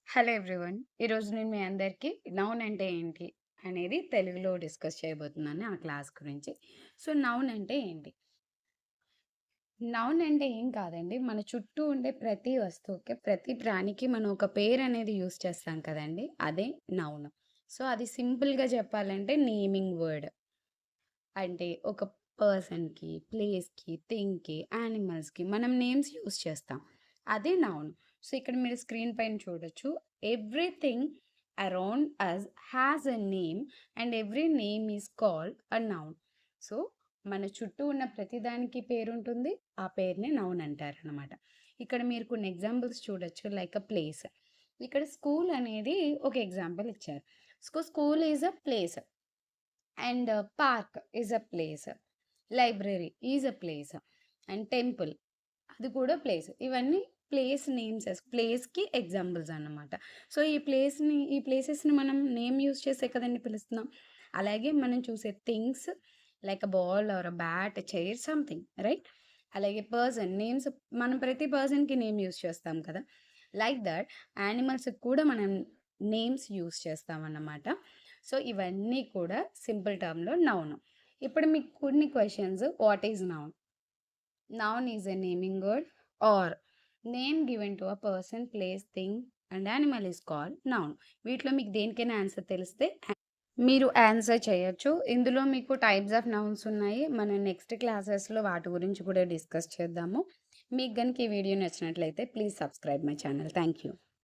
Hello everyone. ఈరోజు నేను మీ అందరికీ నౌన్ అంటే ఏంటి అనేది తెలుగులో డిస్కస్ చేయబోతున్నాను ఆ క్లాస్ గురించి. సో, నౌన్ అంటే ఏంటి? నౌన్ అంటే ఏం కాదండి. మన చుట్టూ ఉండే ప్రతి వస్తువుకి, ప్రతి ప్రాణికి మనం ఒక పేరు అనేది యూజ్ చేస్తాం కదండీ! అదే నౌన్. సో, అది సింపుల్‌గా చెప్పాలంటే నేమింగ్ వర్డ్. అంటే ఒక పర్సన్‌కి, ప్లేస్‌కి, థింగ్‌కి, యానిమల్స్‌కి మనం నేమ్స్ యూజ్ చేస్తాం. అదే నౌన్. సో, ఇక్కడ మీరు స్క్రీన్ పైన చూడొచ్చు. Everything around us has a name and every name is called a noun. So, మన చుట్టూ ఉన్న ప్రతి దానికి పేరుంటుంది. ఆ పేరునే నౌన్ అంటారనమాట. ఇక్కడ మీరు కొన్ని ఎగ్జాంపుల్స్ చూడొచ్చు. Like a place. ఇక్కడ స్కూల్ అనేది ఒక ఎగ్జాంపుల్ ఇచ్చారు. School is a place. And park is a place. Library is a place. And temple అది కూడా ప్లేస్. ఇవన్నీ ప్లేస్ నేమ్స్. ప్లేస్‌కి ఎగ్జాంపుల్స్ అన్నమాట. సో, ఈ ప్లేసెస్‌ని మనం నేమ్ యూజ్ చేసే కదండీ పిలుస్తున్నాం. అలాగే మనం చూసే things like a ball are a bat, chair something right? అలాగే పర్సన్ నేమ్స్ మనం ప్రతి పర్సన్‌కి నేమ్ యూజ్ చేస్తాం కదా! లైక్ దట్ యానిమల్స్‌కి కూడా మనం నేమ్స్ యూజ్ చేస్తామన్నమాట. సో, ఇవన్నీ కూడా సింపుల్ టర్మ్‌లో నౌన్. ఇప్పుడు మీకు కొన్ని questions what is noun? Noun is a naming word or name given to a person, place, thing and animal is called noun. వీటిలో మీకు దేనికైనా ఆన్సర్ తెలిస్తే మీరు ఆన్సర్ చేయొచ్చు. ఇందులో మీకు టైప్స్ ఆఫ్ నౌన్స్ ఉన్నాయి. మనం నెక్స్ట్ క్లాసెస్‌లో వాటి గురించి కూడా డిస్కస్ చేద్దాము. మీకు గనుక ఈ వీడియో నచ్చినట్లయితే please subscribe my channel. Thank you.